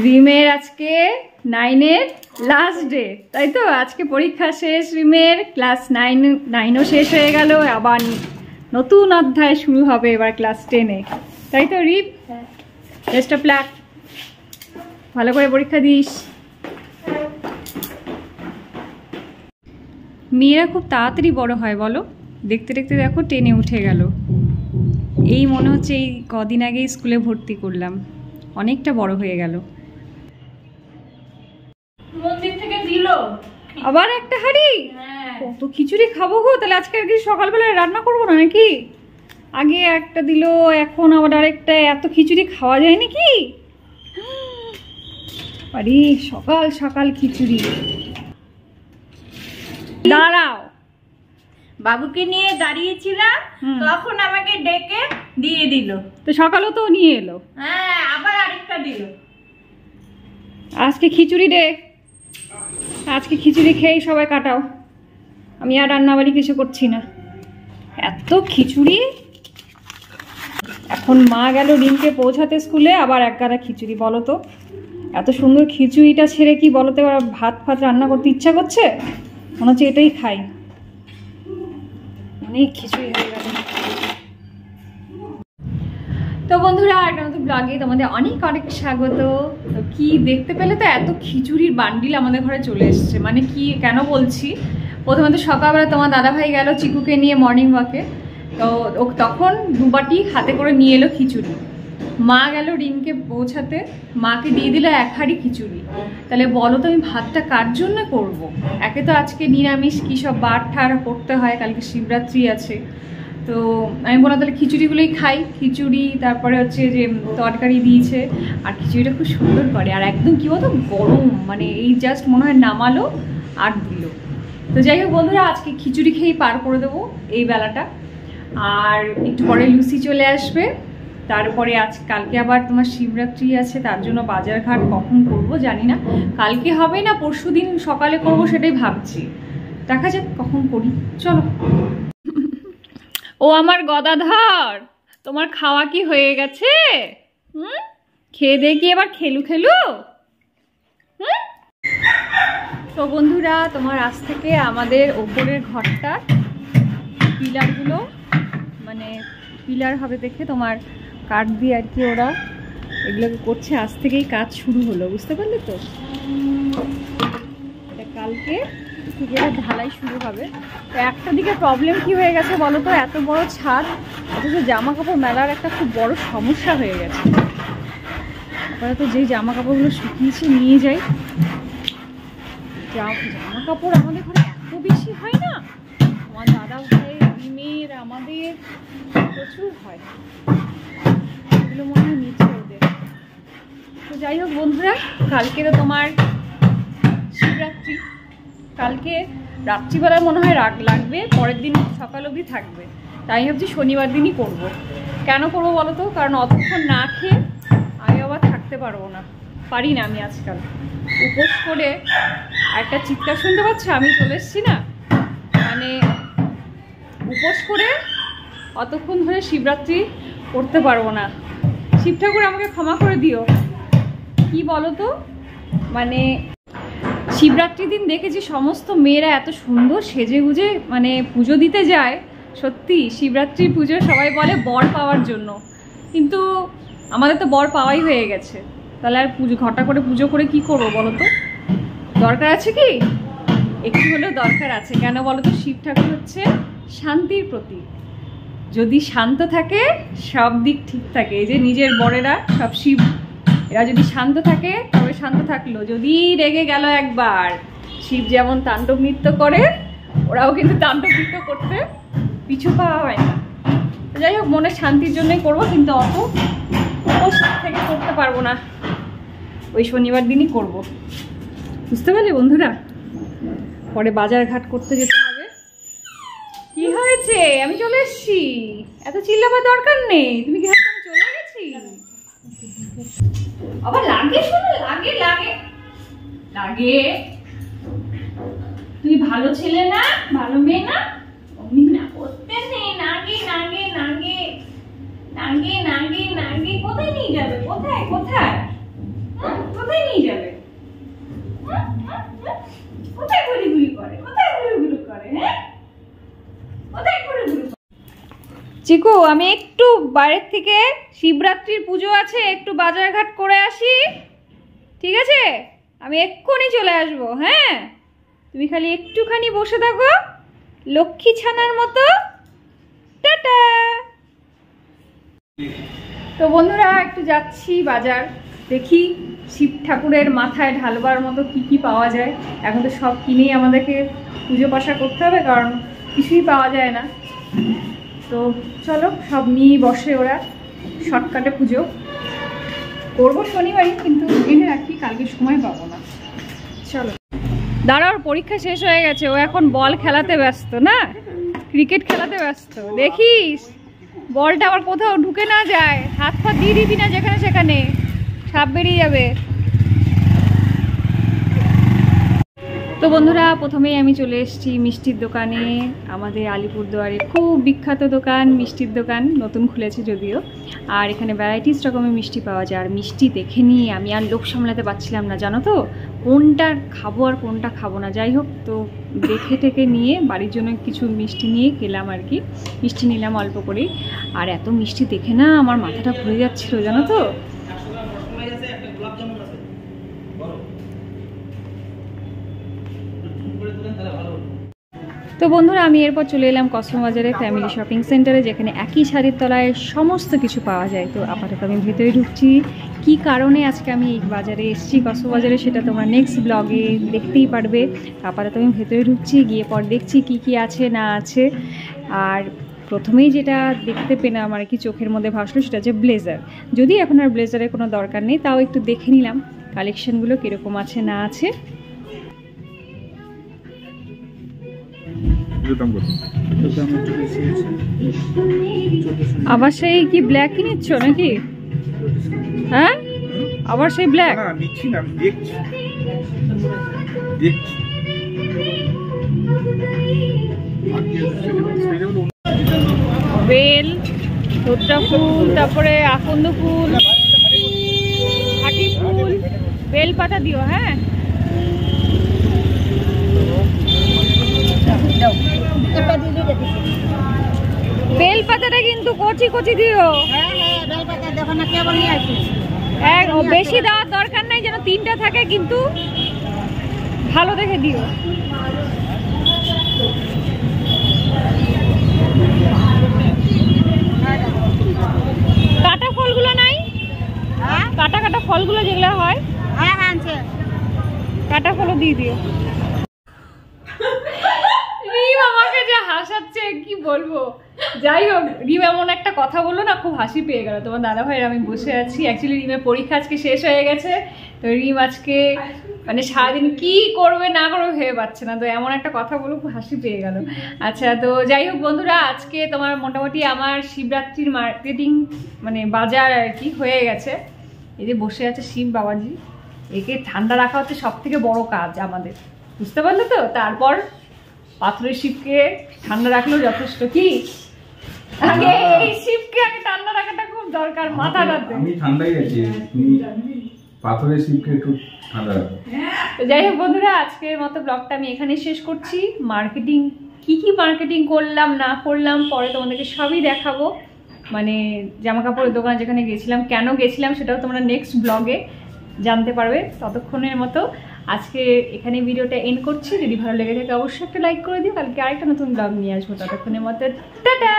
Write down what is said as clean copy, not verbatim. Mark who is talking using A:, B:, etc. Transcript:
A: রিমের আজকে 9-এর last day, তাই তো? আজকে পরীক্ষা শেষ রিমের, ক্লাস 9ও শেষ হয়ে গেল, আবার নতুন অধ্যায় শুরু হবে এবার ক্লাস 10-এ, তাই তো রিম? বেস্ট অফ লাক, ভালো করে পরীক্ষা দিস। মেয়েরা খুব তাড়াতাড়ি বড় হয় বলো, দেখতে দেখতে দেখো 10-এ উঠে গেল। এই মনে হচ্ছে এই কদিন আগেই স্কুলে ভর্তি করলাম, অনেকটা বড় হয়ে গেল।
B: মন্দির থেকে দিল
A: আবার একটা হাঁড়ি, কত খিচুড়ি খাবো গো। তাহলে আজকে আর কি সকালবেলায় রান্না করবো না নাকি? আগে একটা দিল, এখন আবার আরেকটা, এত খিচুড়ি খাওয়া যায় নাকি? আরে সকাল সকাল খিচুড়ি। দাঁড়াও,
B: বাবুকে নিয়ে দাঁড়িয়েছিলাম, তখন আমাকে ডেকে দিয়ে দিল।
A: তো সকালেও তো নিয়ে এলো।
B: হ্যাঁ, আবার আরেকটা দিল।
A: আজকে খিচুড়ি দে, আজকে খিচুড়ি খেয়েই সবাই কাটাও, আমি আর রান্নাবাড়ি কিছু করছি না। এত খিচুড়ি। এখন মা গেল রিমকে পৌঁছাতে স্কুলে, আবার এক গাদা খিচুড়ি। বলো তো, এত সুন্দর খিচুড়িটা ছেড়ে কি বলতে ভাত ফাত রান্না করতে ইচ্ছা করছে? মনে হচ্ছে এটাই খাই। অনেক খিচুড়ি হয়ে গেল। তো বন্ধুরা, একটা নতুন ব্লগে তোমাদের অনেক অনেক স্বাগত। তো কি দেখতে পেলে তো, এত খিচুড়ির বান্ডিল আমাদের ঘরে চলে এসছে। মানে কি, কেন বলছি, প্রথমে তো সকালবেলা তোমার দাদাভাই গেল চিকুকে নিয়ে মর্নিং ওয়াকে, তো তখন দুবাটি হাতে করে নিয়ে এলো খিচুড়ি। মা গেল রিমকে পৌঁছাতে, মাকে দিয়ে দিল এক হাঁড়ি খিচুড়ি। তাহলে বলো তো আমি ভাতটা কার জন্য করব? একে তো আজকে নিরামিষ, কী সব বার ঠার করতে হয়, কালকে শিবরাত্রি আছে। তো আমি বললাম তাহলে খিচুড়িগুলোই খাই। খিচুড়ি, তারপরে হচ্ছে যে তরকারি দিয়েছে, আর খিচুড়িটা খুব সুন্দর করে, আর একদম কী বলতো গরম, মানে এই জাস্ট মনে হয় নামালো আর দিল। তো যাই হোক বন্ধুরা, আজকে খিচুড়ি খেয়েই পার করে দেবো এই বেলাটা। আর একটু পরে লুচি চলে আসবে। তারপরে কালকে আবার তোমার শিবরাত্রি আছে, তার জন্য বাজারঘাট কখন করব জানি না, কালকে হবে না পরশু দিন সকালে করব সেটাই ভাবছি, দেখা যাক কখন করি। চলো। ও আমার গদাধর, তোমার খাওয়া কি হয়ে গেছে? খেয়ে দিয়ে কি এবার খেলু? তো বন্ধুরা, তোমার আজ থেকে আমাদের ওপরের ঘরটা পিলারগুলো, মানে পিলার হবে দেখে তোমার কাঠ দিয়ে আর কি ওরা এগুলোকে করছে। আজ থেকেই কাজ শুরু হলো, বুঝতে পারলে তো? এটা কালকে থেকে ঢালাই শুরু হবে। তো একটা দিকে প্রবলেম কি হয়ে গেছে বলো তো, এত বড় ছাদ, অথচ জামা কাপড় মেলার একটা খুব বড় সমস্যা হয়ে গেছে। আপাতত যেই জামা কাপড়গুলো শুকিয়েছে নিয়ে যাই। জামা কাপড় আমাদের ঘরে এত বেশি হয় না, আমার দাদা ভাই, রিমের, আমাদের প্রচুর হয়, এগুলো মনে হয় নিচে ওদের। তো যাই হোক বন্ধুরা, কালকে তো তোমার শিবরাত্রি, কালকে রাত্রিবেলায় মনে হয় রাগ লাগবে, পরের দিন সকাল অবধি থাকবে। তাই ভাবছি শনিবার দিনই করব। কেন করবো বলো তো, কারণ অতক্ষণ না খেয়ে আমি আবার থাকতে পারবো না, পারি না আমি আজকাল উপোস করে। একটা চিৎকার শুনতে পাচ্ছ, আমি চলে এসছি না, মানে উপোস করে অতক্ষণ ধরে শিবরাত্রি করতে পারবো না। শিব ঠাকুর আমাকে ক্ষমা করে দিও। কি বলো তো, মানে শিবরাত্রির দিন দেখেছি সমস্ত মেয়েরা এত সুন্দর সেজে গুজে মানে পুজো দিতে যায়। সত্যি শিবরাত্রির পুজো সবাই বলে বর পাওয়ার জন্য, কিন্তু আমাদের তো বর পাওয়াই হয়ে গেছে। তাহলে আর ঘটা করে পুজো করে কি করবো বলো তো? দরকার আছে কি? একটু হলেও দরকার আছে। কেন বলো তো? শিব ঠাকুর হচ্ছে শান্তির প্রতীক। যদি শান্ত থাকে সব দিক ঠিক থাকে। এই যে নিজের বরেরা সব শিব, এরা যদি শান্ত থাকে তবে শান্ত থাকলো, যদি রেগে গেল একবার, শিব যেমন তাণ্ডব নৃত্য করে ওরাও কিন্তু তাণ্ডব নৃত্য করতে পিছু পাওয়া হয় না। যাই হোক, মনের শান্তির জন্যই করবো, কিন্তু অত উপোস থেকে করতে পারবো না, ওই শনিবার দিনই করব, বুঝতে পারলে বন্ধুরা? পরে বাজার ঘাট করতে যেতে হবে। কি হয়েছে? আমি চলে এসছি, এত চিল্লাবার দরকার নেই। তুমি কি ভাবছো আমি চলে গেছি? আবার লাগে, শোনো, লাগে লাগে লাগে। তুই ভালো ছেলে না, ভালো মেয়ে না, অমনি না করতে নেই। নাগে নাগে নাগে নাগে নাগে নাগে। কোথায় নিয়ে যাবে? কোথায় কোথায় কোথায় চিকু আমি একটু বাইরের থেকে শিবরাত্রির পুজো আছে, একটু বাজারঘাট করে আসি, ঠিক আছে? আমি এক্ষুনি চলে আসবো। হ্যাঁ, তুমি খালি একটুখানি বসে থাকো লক্ষ্মী ছানার মতো। টাটা। তো বন্ধুরা একটু যাচ্ছি বাজার, দেখি শিব ঠাকুরের মাথায় ঢালবার মতো কি কি পাওয়া যায়। এখন তো সব কিনেই আমাদেরকে পুজো পাশা করতে হবে, কারণ কিছুই পাওয়া যায় না। তো চলো, সব নিয়েই বসে ওরা, শর্টকাটে পুজো করবো শনিবারই, কিন্তু এনে রাখি, কালকে সময় পাবো না। চলো। দাঁড়াও, পরীক্ষা শেষ হয়ে গেছে, ও এখন বল খেলাতে ব্যস্ত, না ক্রিকেট খেলাতে ব্যস্ত। দেখিস বলটা আবার কোথাও ঢুকে না যায়, হাত পা দিয়ে দিবি না যেখানে সেখানে, সাপ বেরিয়ে যাবে। তো বন্ধুরা প্রথমেই আমি চলে এসেছি মিষ্টির দোকানে, আমাদের আলিপুরদুয়ারে খুব বিখ্যাত দোকান, মিষ্টির দোকান, নতুন খুলেছে যদিও। আর এখানে ভ্যারাইটিস রকমের মিষ্টি পাওয়া যায়। আর মিষ্টি দেখে নিয়ে আমি আর লোভ সামলাতে পারছিলাম না, জানো তো, কোনটা খাবো আর কোনটা খাবো না। যাই হোক, তো দেখে টেকে নিয়ে বাড়ির জন্য কিছু মিষ্টি নিয়ে গেলাম আর কি। মিষ্টি নিলাম অল্প করেই। আর এত মিষ্টি দেখে না আমার মাথাটা ঘুরে যাচ্ছিল, জানো তো। তো বন্ধুরা আমি এরপর চলে এলাম কসমোবাজারে ফ্যামিলি শপিং সেন্টারে, যেখানে একই ছাদের তলায় সমস্ত কিছু পাওয়া যায়। তো আপাতত আমি ভেতরে ঢুকছি। কি কারণে আজকে আমি এই বাজারে এসেছি কসমোবাজারে, সেটা তোমরা নেক্সট ব্লগে দেখতেই পারবে। আপাতত আমি ভেতরে ঢুকছি, গিয়ে পর দেখছি কি কি আছে না আছে। আর প্রথমেই যেটা দেখতে পেলাম আমার কি চোখের মধ্যে ভাসলো, সেটা হচ্ছে ব্লেজার। যদি এখন আর ব্লেজারের কোনো দরকার নেই, তাও একটু দেখে নিলাম কালেকশনগুলো কীরকম আছে না আছে। আবার সেই কি ব্ল্যাক নিচ্ছ নাকি? হ্যাঁ, আবার সেই ব্ল্যাক
C: নিচ্ছি না, দেখছি দেখছি।
A: বেল, ধোত্রা ফুল, তারপরে আকন্দ ফুল, হাঁটি ফুল, বেল পাতা দিও। হ্যাঁ, বেল পাতাটা কিন্তু কচি কচি দিও। বেশি দেওয়ার দরকার নাই, যেন 3টা থাকে, কিন্তু ভালো দেখে দিও। কাটা ফলগুলো নাই? কাটা কাটা ফলগুলো যেগুলো হয়, কাটা ফলও দিয়ে দিও। রিম আমাকে যে হাসাচ্ছে কি বলবো। যাই হোক, রিম এমন একটা কথা বললো না, খুব হাসি পেয়ে গেল। তোমার দাদা ভাইয়ের আমি বসে আছি, অ্যাকচুয়ালি রিমের পরীক্ষা আজকে শেষ হয়ে গেছে। তো রিম আজকে মানে সারাদিন কি করবে না করবে ভেবে পাচ্ছে না, তো এমন একটা কথা বলো, খুব হাসি পেয়ে গেল। আচ্ছা, তো যাই হোক বন্ধুরা, আজকে তোমার মোটামুটি আমার শিবরাত্রির মার্কেটিং মানে বাজার আর কি হয়ে গেছে। এই যে বসে আছে শিব বাবাজি, একে ঠান্ডা রাখা হচ্ছে সব থেকে বড় কাজ আমাদের, বুঝতে পারলে তো। তারপর পাথরের শিবকে ঠান্ডা রাখলেও যথেষ্ট। কি আগে এই শিবকে আগে ঠান্ডা রাখাটা খুব দরকার, মাথাটাতে।
C: আমি ঠান্ডাই আছি, পাথরের শিবকে একটু ঠান্ডা রাখো।
A: তো যাই হোক বন্ধুরা, আজকের মতো ব্লগটা আমি এখানেই শেষ করছি। মার্কেটিং কি কি মার্কেটিং করলাম না করলাম পরে তোমাদেরকে সবই দেখাবো। মানে জামা কাপড়ের দোকান যেখানে গেছিলাম, কেন গেছিলাম, সেটাও তোমরা নেক্সট ব্লগে জানতে পারবে। ততক্ষণের মতো আজকে এখানে ভিডিওটা এন্ড করছি। যদি ভালো লেগে থাকে অবশ্যই একটা লাইক করে দিও। কালকে আরেকটা নতুন ব্লগ নিয়ে আসবো। ততক্ষণের মতো টাটা।